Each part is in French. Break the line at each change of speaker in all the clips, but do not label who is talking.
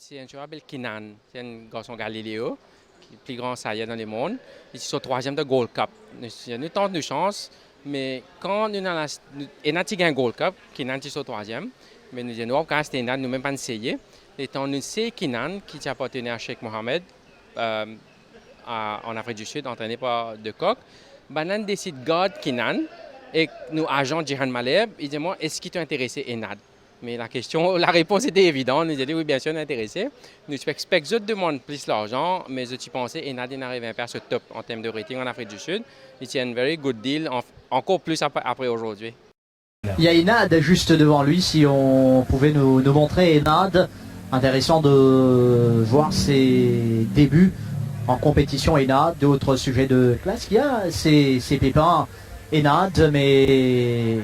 C'est un joueur appelé Kinan, c'est un garçon Galiléo, qui est le plus grand saillant dans le monde. Il est troisième de Gold Cup. Nous tentons de chance, mais quand nous avons un Gold Cup, Kinan est troisième, mais nous avons quand nous nous même pas essayé. Et tant nous c'est Kinan qui appartenait à Sheikh Mohamed en Afrique du Sud, entraîné par De Kock. Banan décide de garder Kinan et nous agent Jihan Maleb. Il dit moi, est-ce qu'il t'a intéressé Enad? Mais la réponse était évidente. Nous avons dit oui, bien sûr, on est intéressé. Nous expectons de demander plus l'argent, mais je pensais Enad n'arrive à faire ce top en termes de rating en Afrique du Sud. C'est un very good deal, encore plus après aujourd'hui.
Il y a Enad juste devant lui, si on pouvait nous montrer Enad. Intéressant de voir ses débuts en compétition Enad. D'autres sujets de classe, il y a ces pépins Enad, mais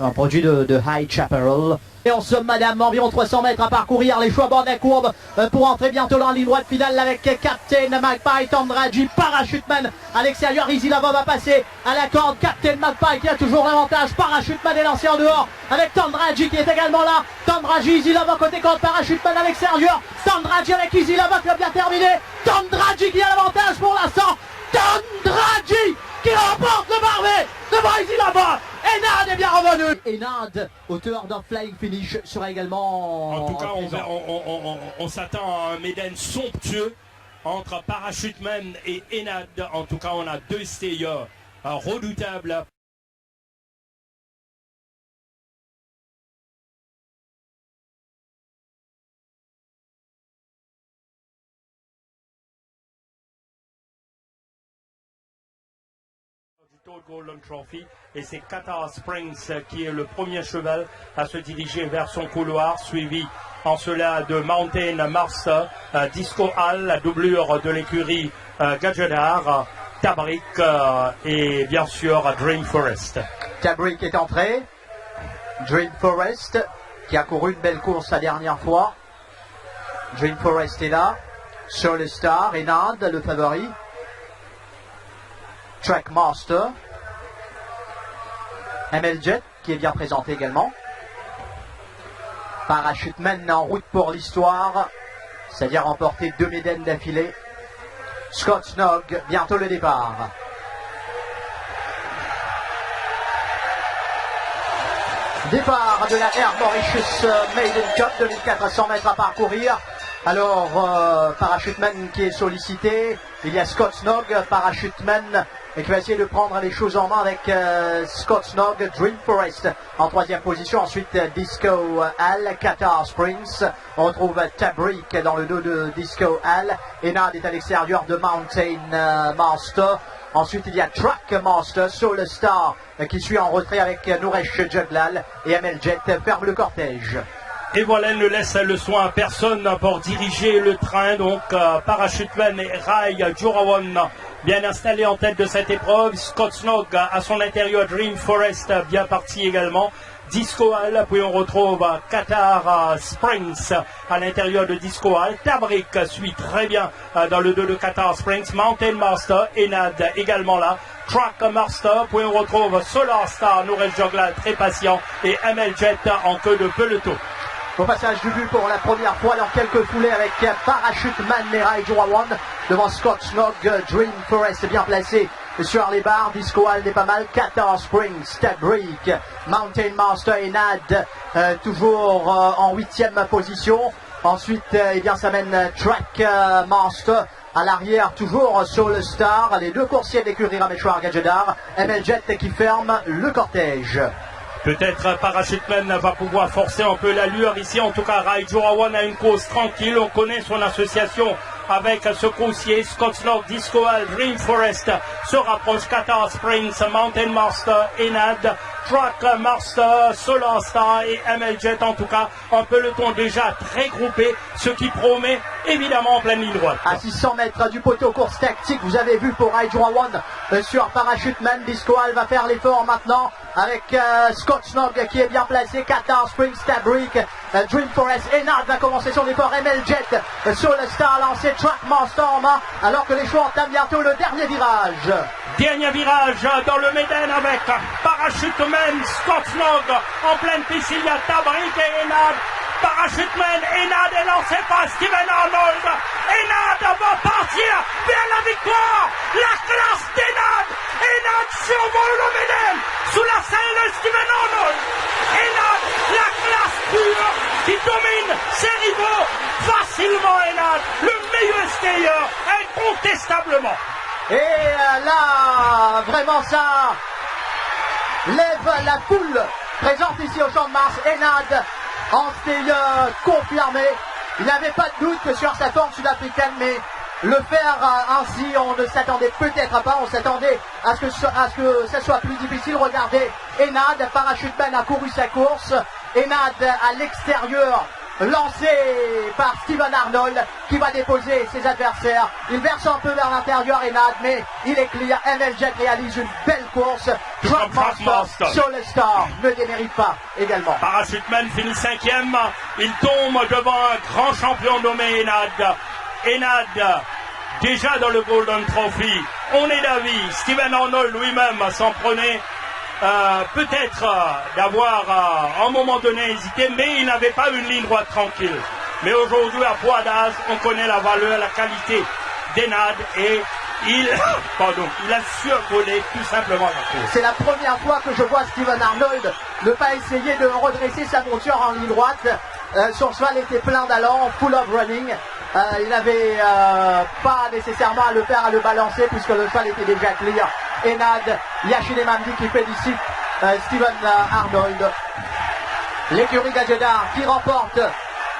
un produit de High Chaparral. Et en somme, madame, environ 300 mètres à parcourir, les choix bord de la courbe pour entrer bientôt dans la ligne droite finale avec Captain Magpie, Tandraji, Parachuteman à l'extérieur. Easy Lava va passer à la corde. Captain Magpie qui a toujours l'avantage. Parachuteman est lancé en dehors avec Tandraji qui est également là. Tandraji, Easy Lava côté corde, Parachuteman à l'extérieur. Tandraji avec Easy Lava qui a bien terminé. Tandraji qui a l'avantage pour l'instant. Tandraji qui remporte le barré devant Easy Lava. Enad est bien revenu. Enad, auteur d'un flying finish, sera également.
En tout cas, on s'attend à un Méden somptueux entre Parachuteman et Enad. En tout cas, on a deux stayers redoutables. Golden Trophy, et c'est Qatar Springs qui est le premier cheval à se diriger vers son couloir, suivi en cela de Mountain Master, Disco Hall, la doublure de l'écurie Gadjedar, Tabrik et bien sûr Dream Forest.
Tabrik est entré, Dream Forest qui a couru une belle course la dernière fois. Dream Forest est là, Soul Star, Enad le favori. Trackmaster, ML Jet qui est bien présenté également. Parachuteman en route pour l'histoire, c'est-à-dire remporter 2 Méden d'affilée. Scott Snog, bientôt le départ. Départ de la Air Mauritius Maiden Cup, 2400 mètres à parcourir. Alors, Parachuteman qui est sollicité. Il y a Scott Snog, Parachuteman qui va essayer de prendre les choses en main avec Scott Snog, Dream Forest en 3e position. Ensuite, Disco Hall, Qatar Springs. On retrouve Tabrik dans le dos de Disco Hall. Enad est à l'extérieur de Mountain Master. Ensuite, il y a Trackmaster, Soul Star qui suit en retrait avec Nouresh Jadlal. Et ML Jet ferme le cortège.
Et voilà, elle ne laisse le soin à personne pour diriger le train. Donc, Parachuteman et Rai Jurawan bien installés en tête de cette épreuve. Scott Snog à son intérieur, Dream Forest bien parti également. Disco Hall, puis on retrouve Qatar Springs à l'intérieur de Disco Hall. Tabrik suit très bien dans le dos de Qatar Springs. Mountain Master, Enad également là. Trackmaster, puis on retrouve Solar Star, Nouresh Jadlal très patient et ML Jet en queue de peloton.
Au passage du but pour la première fois dans quelques foulées avec Parachuteman et Rai Jurawan devant Scott Snog, Dream Forest bien placé sur les barres. Disco Hall n'est pas mal. Qatar Springs, Tabrik, Mountain Master et Enad toujours en 8e position. Ensuite, eh bien, ça mène Trackmaster. À l'arrière, toujours Soul Star. Les deux coursiers de l'écurie Rameshwar Gadjedar. ML Jet qui ferme le cortège.
Peut-être Parachuteman va pouvoir forcer un peu l'allure ici. En tout cas, Rai Jurawan a une course tranquille. On connaît son association avec ce coursier. Scott Snog, Disco Hall, Dream Forest se rapproche. Qatar Springs, Mountain Master, Enad, Trackmaster, Solar Star et ML Jet. En tout cas, un peloton déjà très groupé, ce qui promet évidemment en pleine ligne droite.
À 600 mètres du poteau, course tactique, vous avez vu pour Rai Jurawan sur Parachuteman. Disco Hall va faire l'effort maintenant avec Scott Snog qui est bien placé. Qatar Springs, Tabrik, Dream Forest, Enad va commencer son effort. ML Jet, Soul Star lancé, Trackmaster en main alors que les choix entament bientôt le dernier virage.
Dernier virage dans le Méden avec Parachuteman, Scott Snog en pleine piste. Il y a Tabrik et Enad. Parachuteman, Enad est lancé par Steven Arnold. Enad va partir vers la victoire. La classe d'Enad. Enad survole le Méden sous la selle de Steven Arnold. Enad, la classe pure qui domine ses rivaux facilement. Enad, le meilleur skieur, incontestablement.
Et là, vraiment ça lève la foule présente ici au Champ de Mars. Enad en style confirmé. Il n'avait pas de doute que sur sa forme sud-africaine, mais le faire ainsi, on ne s'attendait peut-être pas. On s'attendait à ce que ça soit plus difficile. Regardez, Enad, Parachuteman a couru sa course. Enad à l'extérieur, lancé par Steven Arnold qui va déposer ses adversaires. Il verse un peu vers l'intérieur Enad, mais il est clear. ML Jet réalise une belle course. Drop Master sur le Star ne démérite pas également.
Parachuteman finit 5e. Il tombe devant un grand champion nommé Enad. Enad, déjà dans le Golden Trophy. On est d'avis. Steven Arnold lui-même s'en prenait peut-être d'avoir à un moment donné hésité, mais il n'avait pas une ligne droite tranquille. Mais aujourd'hui à Poids d'Az, on connaît la valeur, la qualité d'Enad et il a survolé tout simplement la course.
C'est la première fois que je vois Steven Arnold ne pas essayer de redresser sa monture en ligne droite. Son cheval était plein d'allant, full of running. Il n'avait pas nécessairement à le faire, à le balancer puisque le cheval était déjà clear. Enad, Yashine Mamdi qui félicite Steven Arnold. L'écurie Gadjedar qui remporte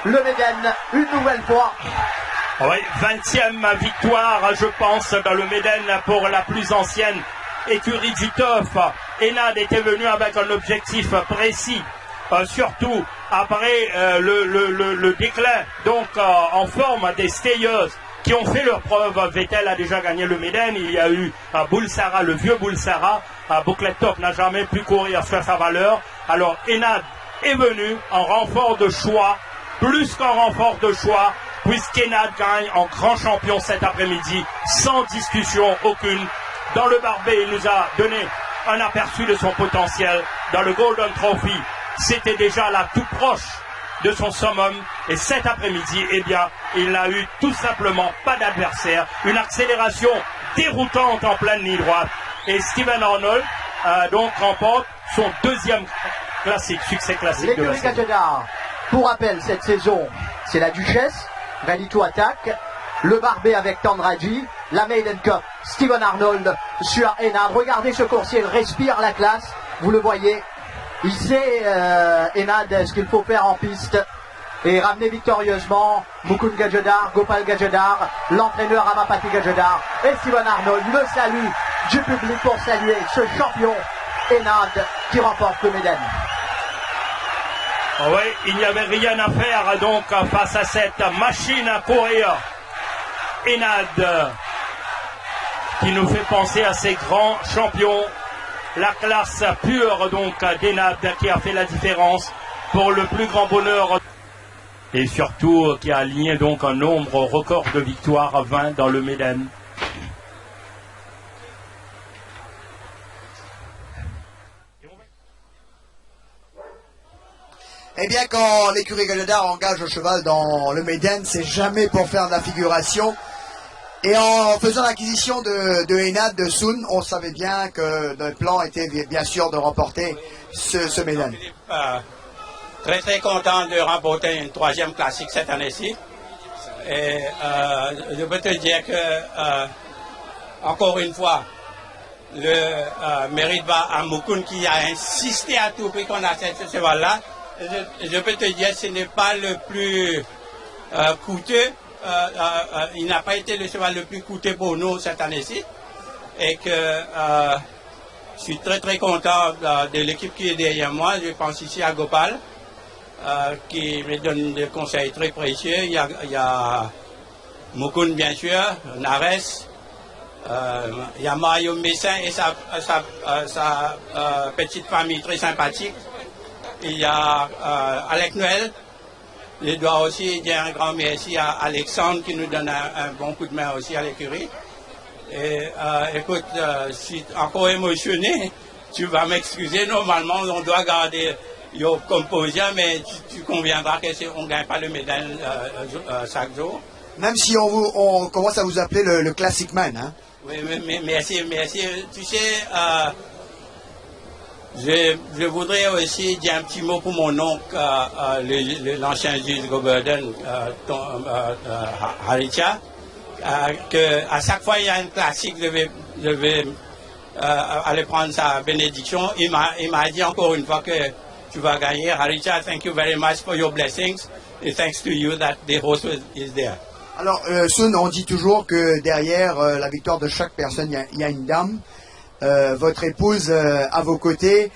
le Méden une nouvelle fois.
Oui, 20e victoire, je pense, dans le Méden pour la plus ancienne écurie du Toff. Enad était venu avec un objectif précis, surtout après le déclin, donc en forme des stayers qui ont fait leur preuve. Vettel a déjà gagné le Méden. Il y a eu Bulsara, le vieux Bulsara. Bouclet Top n'a jamais pu courir sur sa valeur. Alors Enad est venu en renfort de choix, plus qu'en renfort de choix, puisqu'Enad gagne en grand champion cet après-midi, sans discussion aucune. Dans le Barbet, il nous a donné un aperçu de son potentiel. Dans le Golden Trophy, c'était déjà là tout proche de son summum, et cet après-midi, eh bien, il n'a eu tout simplement pas d'adversaire, une accélération déroutante en pleine ligne droite, et Steven Arnold donc remporte son deuxième succès classique de la
L'écurie
saison.
Gadjedar, pour rappel, cette saison, c'est la Duchesse, Ready to Attack, le Barbet avec Tandraji, la Maiden Cup, Steven Arnold sur Enad. Regardez ce coursier, il respire la classe, vous le voyez. Il sait, Enad, ce qu'il faut faire en piste et ramener victorieusement Mukund Gadjedar, Gopal Gadjedar, l'entraîneur Ramapati Gadjedar et Steven Arnold le salue du public pour saluer ce champion Enad qui remporte le Méden.
Oui, il n'y avait rien à faire donc face à cette machine à courir. Enad qui nous fait penser à ces grands champions. La classe pure donc d'Enad qui a fait la différence pour le plus grand bonheur et surtout qui a aligné donc un nombre record de victoires, 20 dans le Méden.
Eh bien, quand l'écurie Gadjedar engage le cheval dans le Méden, c'est jamais pour faire de la figuration. Et en faisant l'acquisition de Enad, de Soun, on savait bien que notre plan était bien sûr de remporter ce Méden.
Très très content de remporter une troisième classique cette année-ci. Et je peux te dire que, encore une fois, le mérite va à Mukund qui a insisté à tout prix qu'on a ce cheval-là. Je peux te dire que ce n'est pas le plus coûteux. Il n'a pas été le cheval le plus coûteux pour nous cette année-ci. Et que je suis très très content de l'équipe qui est derrière moi. Je pense ici à Gopal, qui me donne des conseils très précieux. Il y a Mukund bien sûr, Nares, il y a Mario Messin et sa petite famille très sympathique. Il y a Alec Noël. Je dois aussi dire un grand merci à Alexandre qui nous donne un bon coup de main aussi à l'écurie. Et écoute, je suis encore émotionné. Tu vas m'excuser. Normalement, on doit garder yo composé, mais tu conviendras qu'on ne gagne pas le médaille chaque jour.
Même si on commence à vous appeler le Classic Man. Hein.
Oui, mais merci. Tu sais, je voudrais aussi dire un petit mot pour mon oncle, l'ancien juge Gordon, Haricha, qu'à chaque fois il y a un classique, je vais aller prendre sa bénédiction. Il m'a dit encore une fois que tu vas gagner. Haricha, thank you very much for your blessings. And thanks to you that the host is there.
Alors, Sun, on dit toujours que derrière la victoire de chaque personne, il y a une dame. Votre épouse à vos côtés,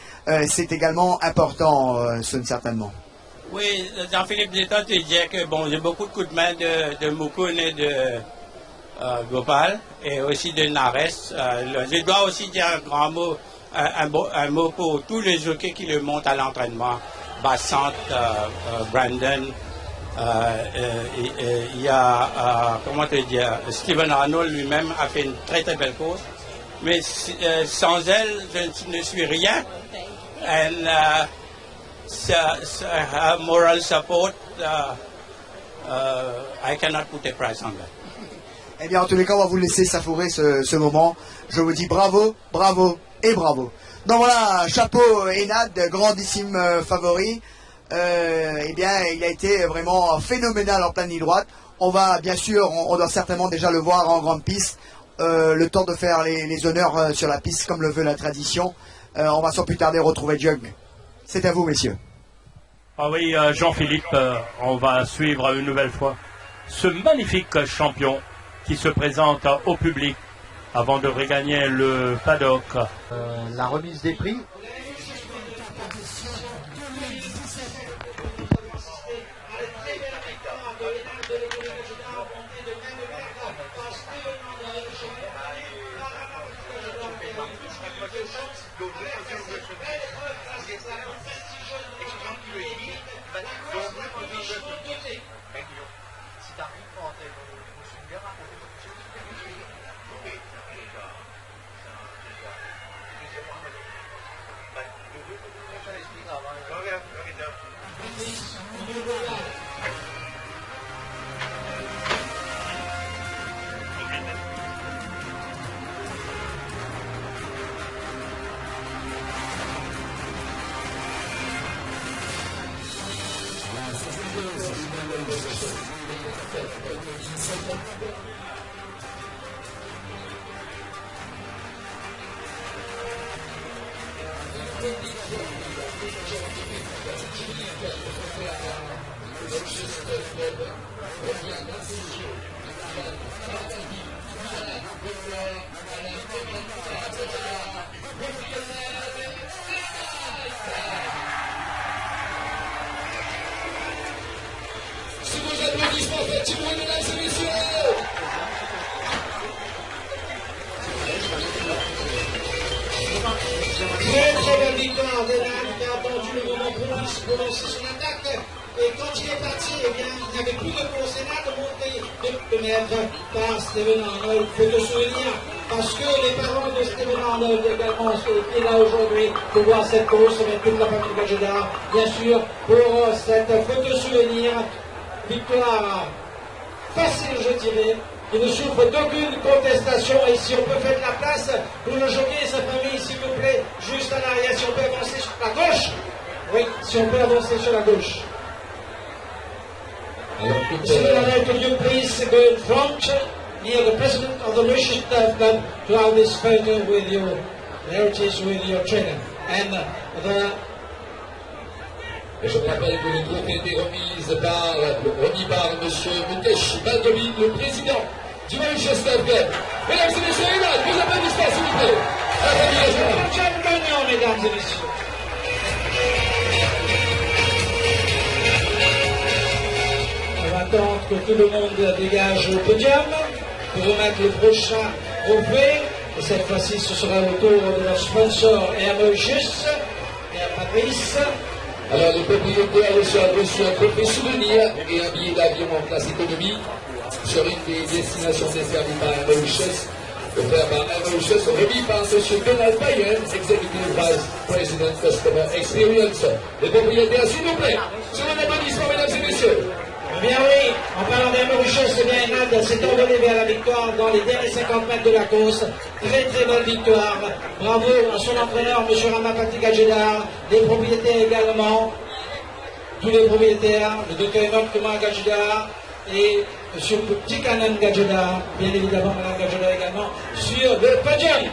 c'est également important, Sun, certainement.
Oui, Jean-Philippe, je te disais que bon, j'ai beaucoup de coups de main de Mukun et de Gopal, et aussi de Nares. Je dois aussi dire un grand mot, un mot pour tous les jockeys qui le montent à l'entraînement. Bassante, Brandon. Il y a, comment te dire, Stephen Arnold lui-même a fait une très très belle course. Mais sans elle, je ne suis rien. And her moral support, I cannot put a price on that.
Eh bien, en tous les cas, on va vous laisser savourer ce moment. Je vous dis bravo, bravo et bravo. Donc voilà, chapeau Enad, grandissime favori. Eh bien, il a été vraiment phénoménal en pleine ligne droite. On va, bien sûr, on doit certainement déjà le voir en grande piste. Le temps de faire les honneurs sur la piste, comme le veut la tradition. On va sans plus tarder retrouver Jug. C'est à vous, messieurs.
Ah oui, Jean-Philippe, on va suivre une nouvelle fois ce magnifique champion qui se présente au public avant de regagner le paddock.
La remise des prix.
Très belle victoire d'Enad qui a attendu le moment propice pour lancer son attaque. Et quand il est parti, eh bien, il n'y avait plus de course. Enad monté de mètres par Stephen Arnold. Faut te souvenir, parce que les parents de Stephen Arnold également sont là aujourd'hui pour voir cette course avec toute la famille Gajeda. Bien sûr, pour cette photo souvenir, victoire facile, je dirais. Il ne souffre d'aucune contestation. Et si on peut faire de la place pour le jockey et sa famille, s'il vous plaît, juste à l'arrière, si on peut avancer sur la gauche. Oui, si on peut avancer sur la gauche. Stephen Arnold, could you please go in front, near the president of the Mauritius Turf Club, to have this photo with your, there it is, with your trainer. And
Et je rappelle que le trophée a été remis par M. Mukesh Baldobi, le président du Mauritius Turf Club. Mesdames et messieurs, Enad, vos applaudissements, s'il vous plaît. La famille régionale.
John Gagnon, mesdames et messieurs. On va attendre que tout le monde dégage au podium pour remettre le prochain trophée. Et cette fois-ci, ce sera au tour de leur sponsor et à Mauritius et à Patrice.
Alors, le propriétaire reçoit un trophée souvenir et un billet d'avion en classe économie sur une des destinations desservies par Mauritius. offert par Aloysius, remis par M. Donald Payen, Executive Vice President Customer Experience. Les propriétaires, s'il vous plaît, sur un applaudissement, mesdames et messieurs.
Eh bien oui, en parlant des Mauritius, eh bien Enad s'est envolé vers la victoire dans les derniers 50 mètres de la course. Très très belle victoire. Bravo à son entraîneur, M. Ramapati Gadjedar, les propriétaires également, tous les propriétaires, le Dr Enoch Kumar Gadjedar et M. Tikanan Gadjedar, bien évidemment Mme Gadjedar également, sur le podium.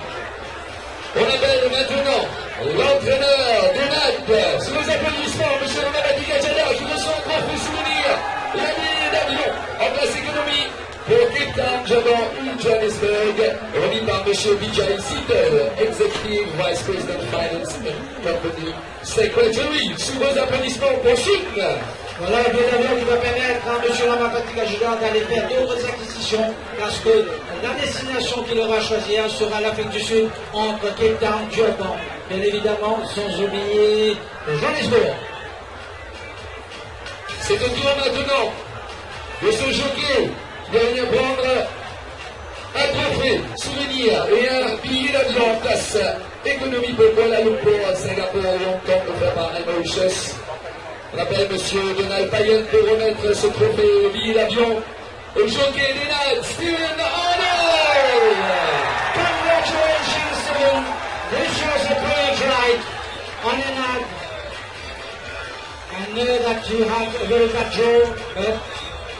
On appelle maintenant l'entraîneur d'Enad. Sous les applaudissements, M. Ramapati Gadjedar qui reçoit un grand prix souvenir. La ligne d'avion en classe économie pour Cape Town, Jabon ou Johannesburg, remis par M. Vijay Sittel, Executive Vice President Finance and Company Secretary. Sous vos applaudissements pour Chine.
Voilà un billet d'avion qui va permettre à M. Ramapati Gadjedar d'aller faire d'autres acquisitions parce que la destination qu'il aura choisie sera l'Afrique du Sud entre Cape Town et Durban. Bien évidemment, sans oublier Johannesburg.
C'est au tour maintenant de ce jockey qui va venir prendre un trophée, souvenir et un billet d'avion en classe économie pour Kuala Lumpur, Singapour, Hong Kong, offert par Mauritius. On appelle M. Donald Payen pour remettre ce trophée billet d'avion au jockey d'Enad, Steven Arnold.
Congratulations, Steven. This was a brilliant ride on Enad. I know that you have a very bad draw, but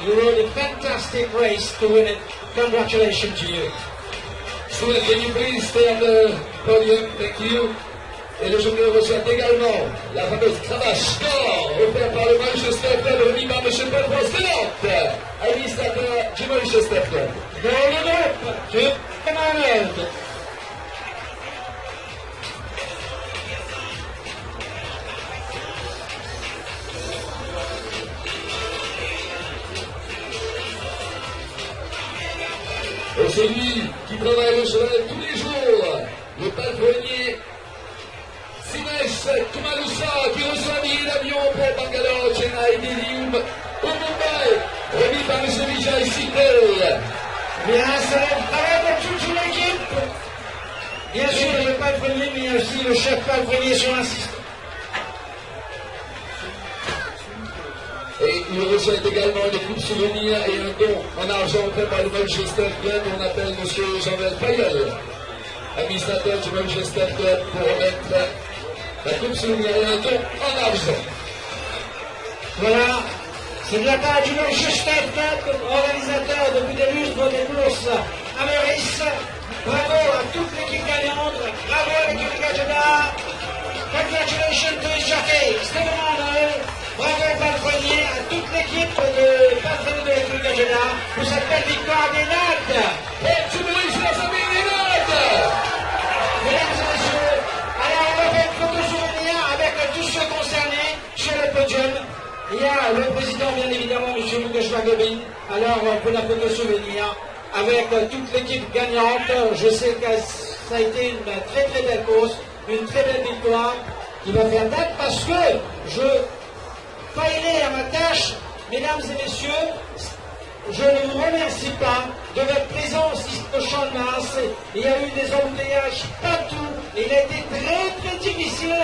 you rode a fantastic race to win it. Congratulations to you.
Steven, can you please stay on the podium? Thank you. Et le jockey reçoit également la fameuse cravache d'or offerte par le Manchester Club, remis par M. Paul Prostelante, administrateur du Manchester Club.
Dans le groupe, tu es malade.
Et celui qui travaille le cheval tous les jours, le palefrenier Sinesh Kumalusa, qui reçoit un billet d'avion pour Bangalore, Chennai, Delhi ou Mumbai, remis par M. Vijay Sittel.
Bien, c'est le travail de toute l'équipe. Bien sûr, le palefrenier, mais il y a aussi le chef palefrenier sur l'assistant.
Et il reçoit également une coupe souvenir et un don en argent fait par le Manchester Club. On appelle M. Jean-Vel Payel, administrateur du Manchester Club, pour remettre la coupe souvenir et un don en argent.
Voilà, c'est de la part du Manchester Club, organisateur depuis des lustres des courses à Meurice. Bravo à toute l'équipe gagnante, bravo à l'équipe Gadjedar. Congratulations to his jockey, Steven Arnold. Bravo au palefrenier, à toute l'équipe de palefrenier de l'équipe Gadjedar pour cette belle victoire d'Enad.
Et tu me riches la famille d'Enad.
Mesdames et messieurs, alors on va faire une photo souvenir avec tous ceux concernés sur le podium. Il y a le président, bien évidemment, M. Mukesh Bagobin. Alors pour la photo souvenir avec toute l'équipe gagnante. Je sais que ça a été une très très belle course, une très belle victoire qui va faire date parce que je faillirai à ma tâche, mesdames et messieurs. Je ne vous remercie pas de votre présence ici au Champ de Mars. Il y a eu des embouteillages partout. Et il a été très très difficile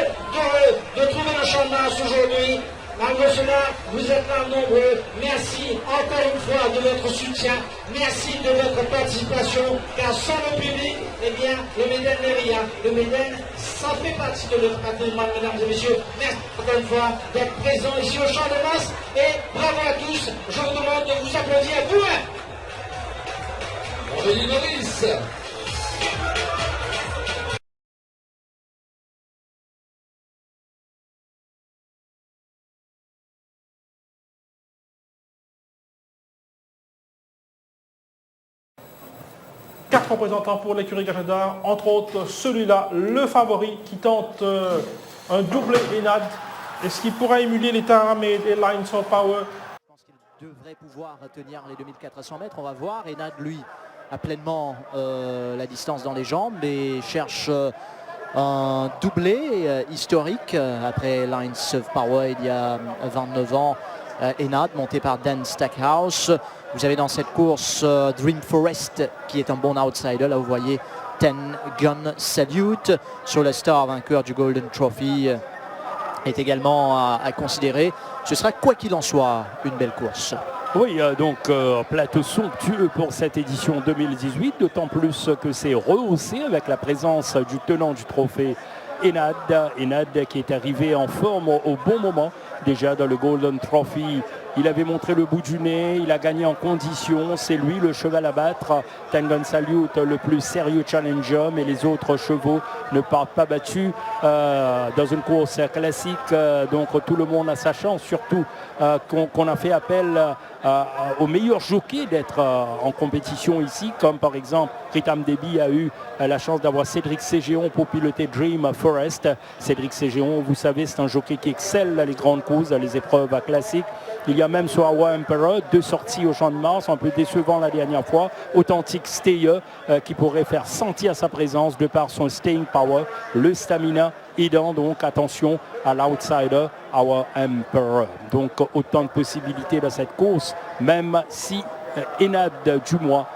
de trouver un Champ de Mars aujourd'hui. Malgré cela, vous êtes là nombreux. Merci encore une fois de votre soutien. Merci de votre participation. Car sans le public, eh bien, le Méden n'est rien. Le Méden, ça fait partie de notre patrimoine, mesdames et messieurs. Merci encore une fois d'être présents ici au Champ de Mars. Et bravo à tous. Je vous demande de vous applaudir à vous.
Henri Maurice.
Quatre représentants pour l'écurie Gadjedar, entre autres celui-là, le favori qui tente un doublé Enad. Est-ce qu'il pourra émuler les Taram et les Lines of Power?
Je pense qu'il devrait pouvoir tenir les 2400 mètres, on va voir. Enad, lui, a pleinement la distance dans les jambes et cherche un doublé historique après Lines of Power il y a 29 ans Enad, monté par Dan Stackhouse. Vous avez dans cette course Dream Forest qui est un bon outsider. Là vous voyez Ten Gun Salute. Sur le Star, vainqueur du Golden Trophy, est également à considérer. Ce sera quoi qu'il en soit une belle course.
Oui, donc plateau somptueux pour cette édition 2018, d'autant plus que c'est rehaussé avec la présence du tenant du trophée Enad. Enad qui est arrivé en forme au bon moment déjà dans le Golden Trophy. Il avait montré le bout du nez, il a gagné en condition, c'est lui le cheval à battre. Ten Gun Salute, le plus sérieux challenger, mais les autres chevaux ne partent pas battus dans une course classique. Donc tout le monde a sa chance, surtout qu'on a fait appel aux meilleurs jockeys d'être en compétition ici, comme par exemple Ritam Debi a eu la chance d'avoir Cédric Ségéon pour piloter Dream Forest. Cédric Ségéon, vous savez, c'est un jockey qui excelle dans les grandes courses, dans les épreuves classiques. Il y a même sur Our Emperor 2 sorties au Champ de Mars, un peu décevant la dernière fois. Authentique Stayer qui pourrait faire sentir sa présence de par son staying power, le stamina aidant donc attention à l'outsider Our Emperor. Donc autant de possibilités dans cette course, même si Enad Dumois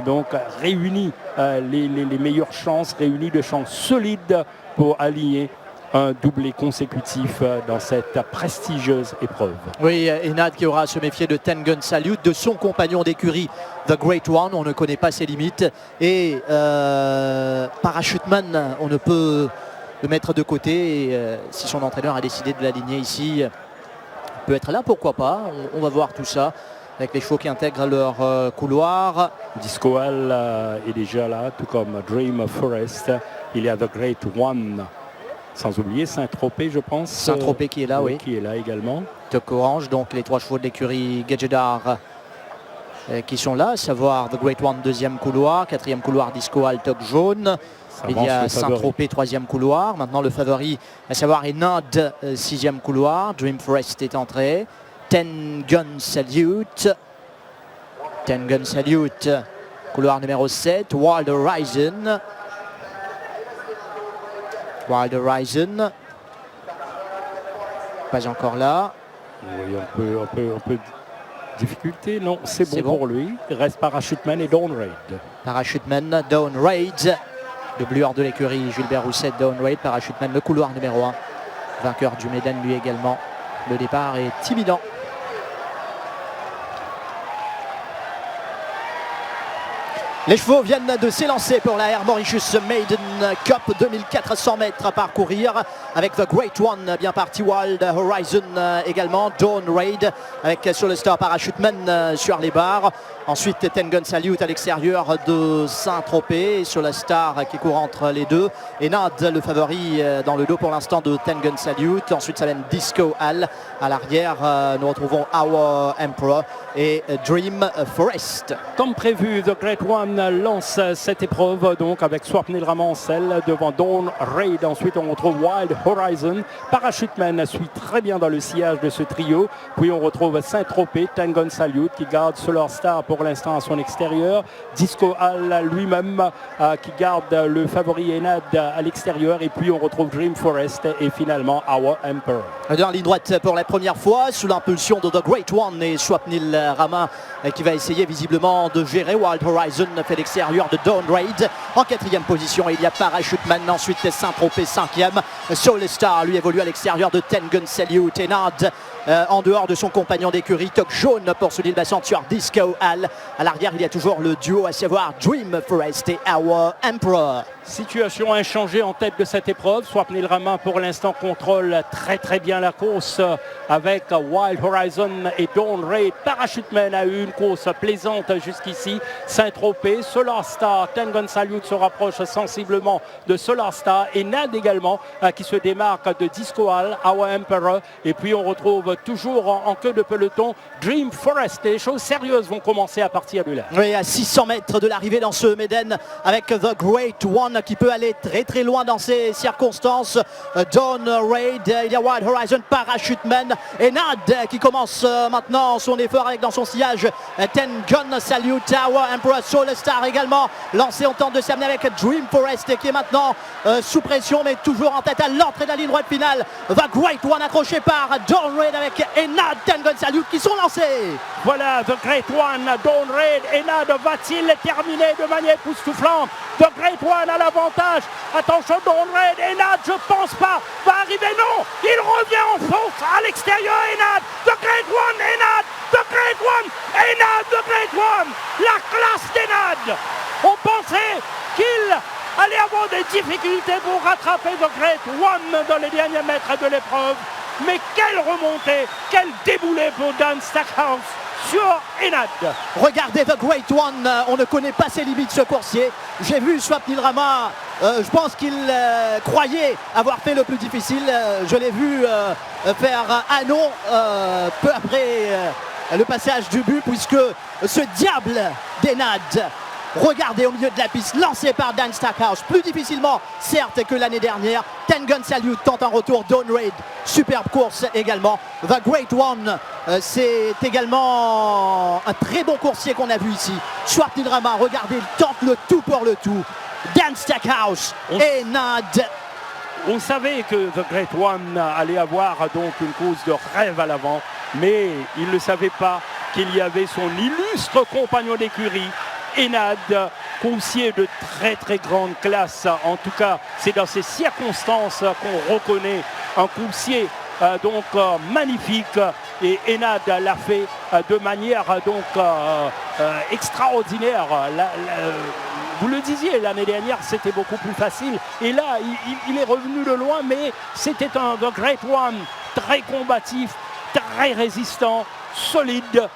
donc réunit les meilleures chances, réunit des chances solides pour aligner un doublé consécutif dans cette prestigieuse épreuve.
Oui, Enad qui aura à se méfier de Ten Gun Salute, de son compagnon d'écurie, The Great One, on ne connaît pas ses limites. Et Parachuteman, on ne peut le mettre de côté. Et, si son entraîneur a décidé de l'aligner ici, il peut être là, pourquoi pas. On va voir tout ça avec les chevaux qui intègrent leur couloir.
Disco Hall est déjà là, tout comme Dream Forest. Il y a The Great One. Sans oublier Saint-Tropez, je pense.
Saint-Tropez qui est là, oui.
Qui est là également.
Toc Orange, donc les 3 chevaux de l'écurie Gadjedar qui sont là, à savoir The Great One, 2e couloir, 4e couloir Disco Hall, Toc Jaune. Il y a Saint-Tropez, 3e couloir. Maintenant le favori, à savoir Enad, 6e couloir. Dream Forest est entré. Ten Gun Salute. Ten Gun Salute, couloir numéro 7. Wild Horizon. Wild Horizon, pas encore là.
Oui, un peu de difficulté, non, c'est bon pour lui. Il reste Parachuteman et Dawn Raid.
Parachuteman, Dawn Raid, doublure de l'écurie Gilbert Rousset, Dawn Raid. Parachuteman, le couloir numéro 1, vainqueur du Médan lui également. Le départ est imminent. Les chevaux viennent de s'élancer pour la Air Mauritius Maiden Cup, 2400 mètres à parcourir avec The Great One, bien parti. Wild Horizon également, Dawn Raid avec sur le Star Parachuteman sur les barres. Ensuite Ten Gun Salute à l'extérieur de Saint-Tropez sur la Star qui court entre les deux. Enad, le favori dans le dos pour l'instant de Ten Gun Salute. Ensuite ça mène Disco Hall. À l'arrière nous retrouvons Our Emperor et Dream Forest.
Comme prévu, The Great One lance cette épreuve donc avec Swapnil Ramancel devant Dawn Raid. Ensuite on retrouve Wild Horizon. Parachuteman suit très bien dans le sillage de ce trio. Puis on retrouve Saint-Tropez, Ten Gun Salute qui garde Solar Star pour l'instant à son extérieur. Disco Hall lui-même qui garde le favori Enad à l'extérieur. Et puis on retrouve Dream Forest et finalement Our Emperor.
Dans ligne droite pour la première fois sous l'impulsion de The Great One et Swapnil Rama qui va essayer visiblement de gérer. Wild Horizon fait l'extérieur de Dawn Raid. En 4e position il y a Parachuteman, ensuite Saint-Tropez 5e. Soul Star lui évolue à l'extérieur de Ten Gun Salute. Enad en dehors de son compagnon d'écurie Toc Jaune pour soulever la ceinture Disco Hall. À l'arrière il y a toujours le duo à savoir Dream Forest et Our Emperor.
Situation inchangée en tête de cette épreuve. Swapnil Rama pour l'instant contrôle très bien la course avec Wild Horizon et Dawn Raid. Parachuteman a eu une course plaisante jusqu'ici. Saint-Tropez, Solar Star, Ten Gun Salute se rapproche sensiblement de Solar Star et Enad également qui se démarque de Disco Hall, Our Emperor. Et puis on retrouve toujours en queue de peloton Dream Forest. Et les choses sérieuses vont commencer à partir de là.
Oui, à 600 mètres de l'arrivée dans ce Médan avec The Great One qui peut aller très loin dans ces circonstances. Dawn Raid, il y a Wild Horizon, Parachuteman, Enad qui commence maintenant son effort avec dans son sillage Ten Gun Salute, Our Emperor, Soul Star également lancé. On tente de s'amener avec Dream Forest qui est maintenant sous pression mais toujours en tête à l'entrée de la ligne droite finale. The Great One accroché par Dawn Raid avec Enad, Tengun Salyut qui sont lancés.
Voilà, The Great One, Dawn Raid, Enad va-t-il terminer de manière époustouflante? The Great One a l'avantage. Attention, Dawn Raid, Enad, je pense pas, va arriver, non. Il revient en force à l'extérieur, Enad. The Great One, Enad, The Great One, Enad, The Great One. La classe d'Enad. On pensait qu'il allait avoir des difficultés pour rattraper The Great One dans les derniers mètres de l'épreuve. Mais quelle remontée, quel déboulé pour Dan Stackhouse sur Enad.
Regardez The Great One, on ne connaît pas ses limites ce coursier. J'ai vu Swapnil Rama, je pense qu'il croyait avoir fait le plus difficile. Je l'ai vu faire un non peu après le passage du but, puisque ce diable d'Enad, regardez au milieu de la piste, lancé par Dan Stackhouse, plus difficilement certes que l'année dernière. Tengun Salyut tente un retour, Dawn Raid, superbe course également. The Great One, c'est également un très bon coursier qu'on a vu ici. Swapnil Rama, regardez, il tente le tout pour le tout. Dan Stackhouse, Enad.
On savait que The Great One allait avoir donc une course de rêve à l'avant, mais il ne savait pas qu'il y avait son illustre compagnon d'écurie, Enad, coursier de très très grande classe. En tout cas, c'est dans ces circonstances qu'on reconnaît un coursier magnifique, et Enad l'a fait de manière extraordinaire. Vous le disiez, l'année dernière c'était beaucoup plus facile, et là il est revenu de loin, mais c'était un The Great One très combatif, très résistant, solide,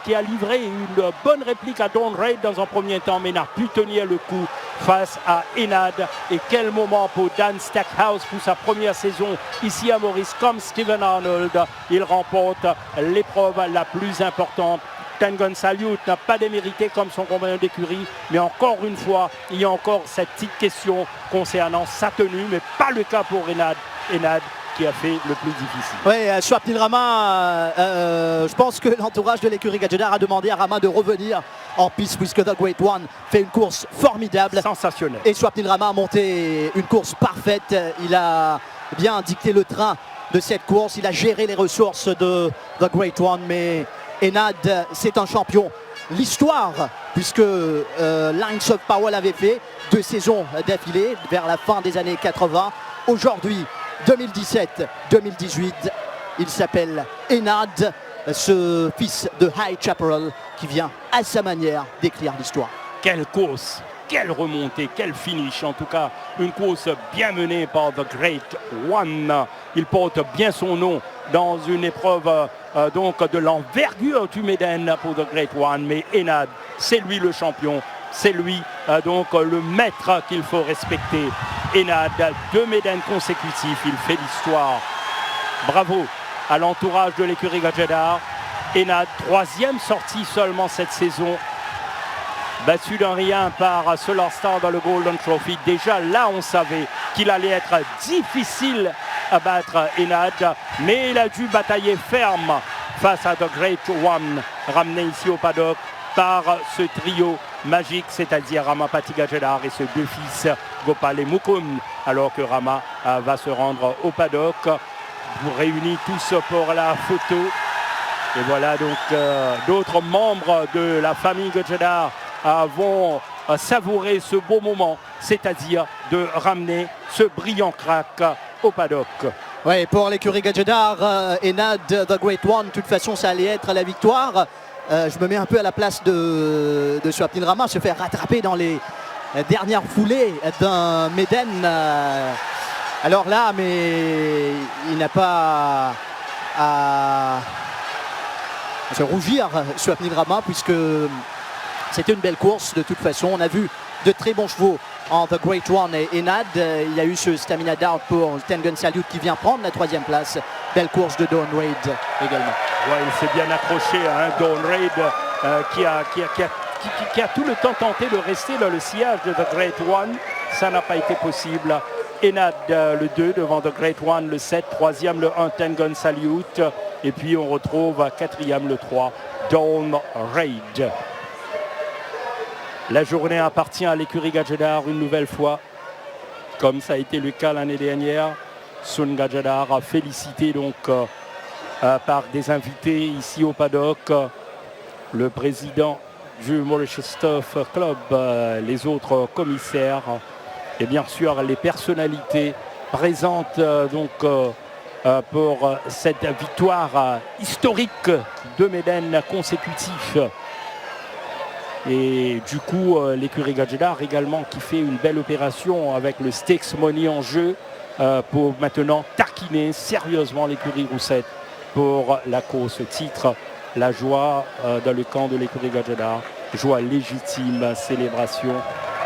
qui a livré une bonne réplique à Dawn Raid dans un premier temps, mais n'a pu tenir le coup face à Enad. Et quel moment pour Dan Stackhouse pour sa première saison ici à Maurice, comme Stephen Arnold. Il remporte l'épreuve la plus importante. Tengun Salyut n'a pas démérité comme son compagnon d'écurie, mais encore une fois, il y a encore cette petite question concernant sa tenue, mais pas le cas pour Enad qui a fait le plus difficile.
Oui, Swapnil Rama, je pense que l'entourage de l'écurie Gadjedar a demandé à Rama de revenir en piste, puisque The Great One fait une course formidable.
Sensationnelle.
Et Swapnil Rama a monté une course parfaite. Il a bien dicté le train de cette course. Il a géré les ressources de The Great One, mais Enad, c'est un champion. L'histoire, puisque Lines of Power l'avait fait 2 saisons d'affilée vers la fin des années 80. Aujourd'hui, 2017-2018, il s'appelle Enad, ce fils de High Chaparral qui vient à sa manière d'écrire l'histoire.
Quelle course, quelle remontée, quel finish. En tout cas, une course bien menée par The Great One. Il porte bien son nom dans une épreuve de l'envergure du Méden pour The Great One. Mais Enad, c'est lui le champion. C'est lui le maître qu'il faut respecter. Enad, 2 Médaines consécutifs, il fait l'histoire. Bravo à l'entourage de l'écurie Gadjedar. Enad, 3e sortie seulement cette saison. Battu d'un rien par Solar Star dans le Golden Trophy. Déjà là, on savait qu'il allait être difficile à battre Enad, mais il a dû batailler ferme face à The Great One, ramené ici au paddock par ce trio magique, c'est-à-dire Rama Pati Gadjedar et ses 2 fils Gopal et Mukund, alors que Rama va se rendre au paddock. Vous réunis tous pour la photo. Et voilà donc d'autres membres de la famille Gadjedar vont savourer ce beau moment, c'est-à-dire de ramener ce brillant crack au paddock.
Oui, pour l'écurie Gadjedar, Enad, The Great One, de toute façon ça allait être la victoire. Je me mets un peu à la place de Swapnil Rama, se faire rattraper dans les dernières foulées d'un Méden. Alors là, mais il n'a pas à se rougir, Swapnil Rama, puisque c'était une belle course de toute façon. On a vu de très bons chevaux en The Great One et Enad. Il y a eu ce stamina doubt pour Tengun Salyut qui vient prendre la 3e place. Belle course de Dawn Raid également.
Ouais, il s'est bien accroché, Dawn Raid qui a tout le temps tenté de rester dans le sillage de The Great One. Ça n'a pas été possible. Enad le 2 devant The Great One, le 7, 3e le 1 Tengun Salyut. Et puis on retrouve 4e le 3 Dawn Raid. La journée appartient à l'écurie Gadjedar une nouvelle fois, comme ça a été le cas l'année dernière. Sun Gadjedar a félicité donc par des invités ici au paddock. Le président du Mauritius Turf Club, les autres commissaires et bien sûr les personnalités présentes pour cette victoire historique de Médène consécutif. Et du coup, l'écurie Gadjedar également qui fait une belle opération avec le Stakes Money en jeu pour maintenant taquiner sérieusement l'écurie Roussette pour la course titre. La joie dans le camp de l'écurie Gadjedar, joie légitime, célébration,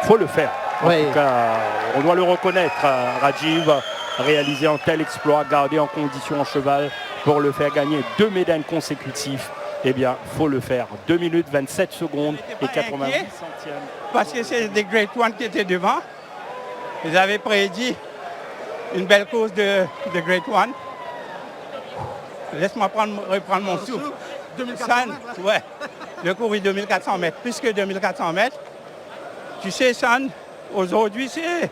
faut le faire. En tout cas, on doit le reconnaître, Rajiv, réaliser un tel exploit, garder en condition un cheval pour le faire gagner 2 médailles consécutives. Eh bien, il faut le faire. 2 minutes 27 secondes et 90 centièmes.
Parce que c'est des Great One qui étaient devant. Ils avaient prédit une belle course de Great One. Laisse-moi reprendre mon souffle.
2400 mètres,
ouais, le cours est 2400 mètres, plus que 2400 mètres. Tu sais, San, aujourd'hui, c'est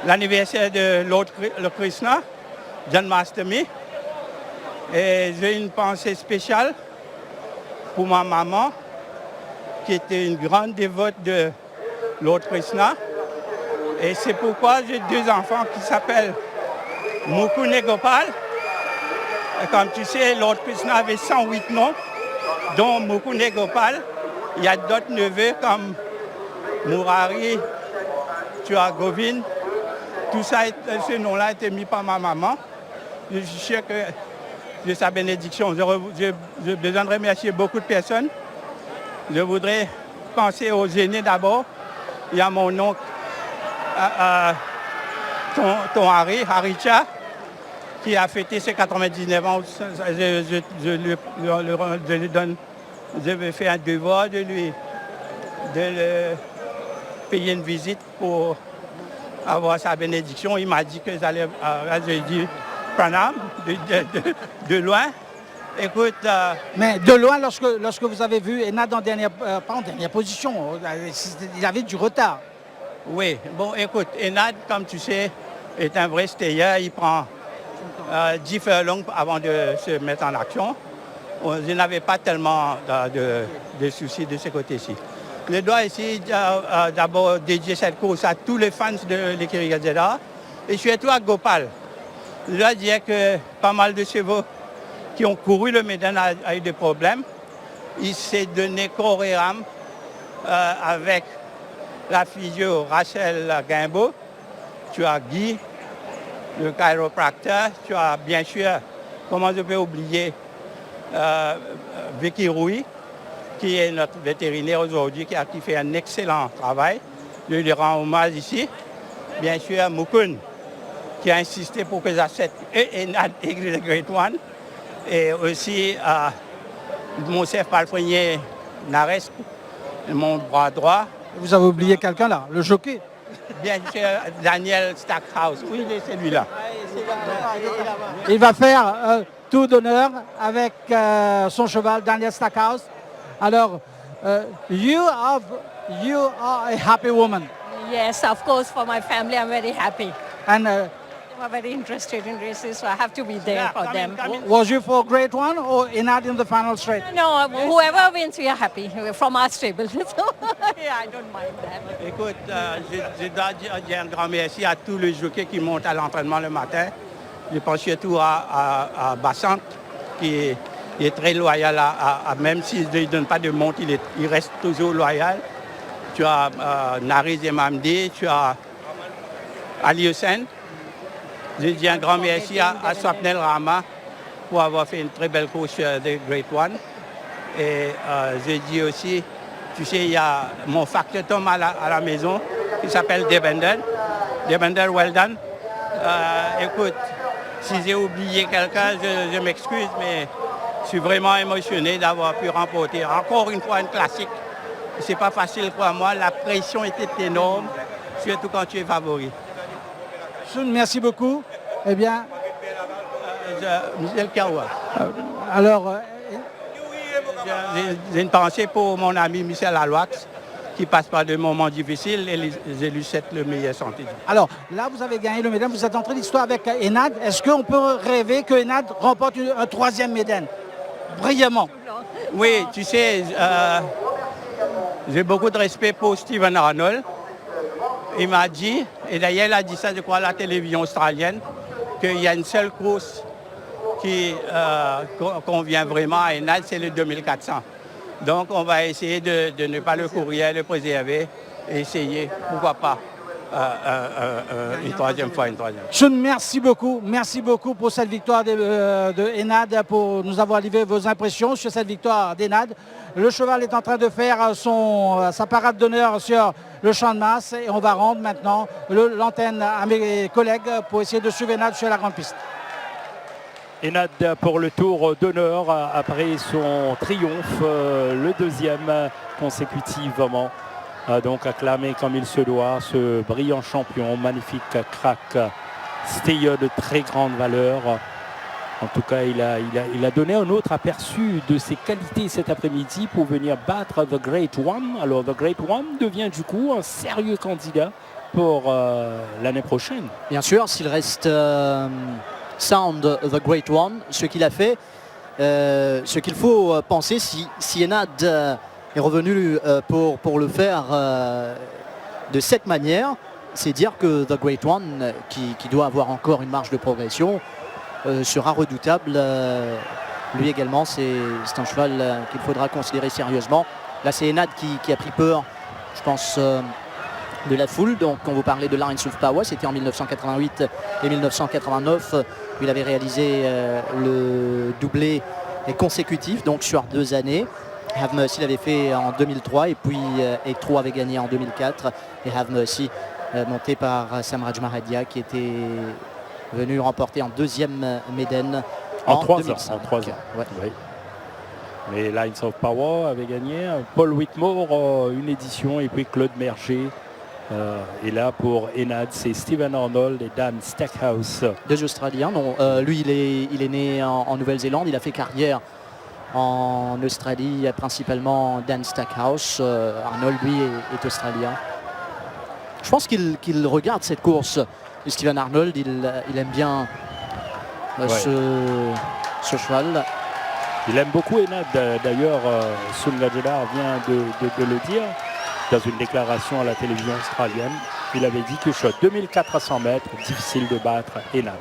l'anniversaire de l'autre le Krishna, Janmashtami. Et j'ai une pensée spéciale pour ma maman, qui était une grande dévote de l'autre Krishna. Et c'est pourquoi j'ai 2 enfants qui s'appellent Mukund et Gopal. Et comme tu sais, Lord Krishna avait 108 noms, dont Mukund et Gopal. Il y a d'autres neveux comme Murari, tu as Govind. Tout ça, ce nom-là a été mis par ma maman. Je suis sûr que j'ai sa bénédiction. J'ai besoin de remercier beaucoup de personnes. Je voudrais penser aux aînés d'abord. Il y a mon oncle, ton Haricha, qui a fêté ses 99 ans. Je vais faire un devoir de le payer une visite pour avoir sa bénédiction. Il m'a dit que j'allais, j'ai dit Pranam, de loin. Écoute...
Mais de loin, lorsque vous avez vu Enad pas en dernière position, il avait du retard.
Oui, bon, écoute, Enad, comme tu sais, est un vrai stayer. Il prend 10 furlongs avant de se mettre en action. Je n'avais pas tellement de soucis de ce côté-ci. Je dois ici d'abord dédier cette course à tous les fans de l'écurie Gadjedar et surtout à Gopal. Je dois dire que pas mal de chevaux qui ont couru le Médène a eu des problèmes. Il s'est donné corps et âme avec la physio Rachel Guimbaud. Tu as Guy, le chiropracteur. Tu as bien sûr, comment je peux oublier, Vicky Rouy, qui est notre vétérinaire aujourd'hui, qui fait un excellent travail. Je lui rends hommage ici. Bien sûr, Mukund, qui a insisté pour que j'achète Enad et le Great One. Et aussi mon chef palefrenier Nares, mon bras droit.
Vous avez oublié quelqu'un là, le jockey.
Bien sûr, Daniel Stackhouse. Oui, c'est celui-là.
Il va faire tour d'honneur avec son cheval Daniel Stackhouse. Alors, you are a happy woman.
Yes, of course, for my family, I'm very happy.
And
I'm very interested in races, so I have to be there for them.
Was you for Great One or Enad in the final straight?
No, whoever wins, we are happy from our stable. So, yeah, I don't mind that.
Écoute, je dois dire un grand merci à tous les jockeys qui montent à l'entraînement le matin. Je pense surtout à Bassant, qui est très loyal, même s'il ne donne pas de montre, il reste toujours loyal. Tu as Nariz et Mamdi, tu as Ali Hussein. Je dis un grand merci à Swapnel Rama pour avoir fait une très belle course de Great One. Et je dis aussi, tu sais, il y a mon factotum à la maison qui s'appelle Devender. Devender, well done. Écoute, si j'ai oublié quelqu'un, je m'excuse, mais je suis vraiment émotionné d'avoir pu remporter encore une fois une classique. C'est pas facile pour moi, la pression était énorme, surtout quand tu es favori.
Merci beaucoup. Eh bien,
Michel Kawa.
Alors,
j'ai une pensée pour mon ami Michel Alouax, qui passe par des moments difficiles et je lui souhaite le meilleur santé.
Alors là, vous avez gagné le Médan, vous êtes entré l'histoire avec Enad. Est-ce qu'on peut rêver que Enad remporte un 3e Médan brillamment?
Oui, tu sais, j'ai beaucoup de respect pour Steven Arnold. Il m'a dit, et d'ailleurs il a dit ça, je crois, à la télévision australienne, qu'il y a une seule course qui convient vraiment à Enad, c'est le 2400. Donc on va essayer de ne pas le courir, le préserver et essayer, pourquoi pas, une troisième fois.
Sun, merci beaucoup pour cette victoire de Enad, pour nous avoir livré vos impressions sur cette victoire d'Enad. Le cheval est en train de faire sa parade d'honneur sur le champ de masse et on va rendre maintenant l'antenne à mes collègues pour essayer de suivre Enad sur la grande piste.
Enad pour le tour d'honneur après son triomphe, le 2e consécutivement. Donc acclamé comme il se doit, ce brillant champion, magnifique crack, stayeur de très grande valeur. En tout cas, il a donné un autre aperçu de ses qualités cet après-midi pour venir battre The Great One. Alors The Great One devient du coup un sérieux candidat pour l'année prochaine.
Bien sûr, s'il reste sound The Great One, ce qu'il a fait, ce qu'il faut penser, si Enad est revenu pour le faire de cette manière, c'est dire que The Great One, qui doit avoir encore une marge de progression, sera redoutable. Lui également, c'est un cheval qu'il faudra considérer sérieusement. Là, c'est Enad qui a pris peur, je pense, de la foule. Donc, quand vous parlez de Lines of Power, c'était en 1988 et 1989. Il avait réalisé le doublé consécutif, donc sur 2 années. Have Mercy l'avait fait en 2003 et puis Ektro avait gagné en 2004. Et Have Mercy, monté par Samraj Mahadia, qui était venu remporter en 2e Méden
en 3 ans.
Ouais.
Oui. Les Lines of Power avaient gagné. Paul Whitmore, une édition, et puis Claude Merger. Et là, pour Enad, c'est Steven Arnold et Dan Stackhouse.
2 Australiens. Non, lui, il est né en Nouvelle-Zélande. Il a fait carrière en Australie, principalement Dan Stackhouse. Arnold, lui, est australien. Je pense qu'il regarde cette course. Et Steven Arnold, il aime bien ce cheval.
Il aime beaucoup Enad. D'ailleurs, Sun Gajedar vient de le dire dans une déclaration à la télévision australienne. Il avait dit que sur 2400 mètres, difficile de battre Enad.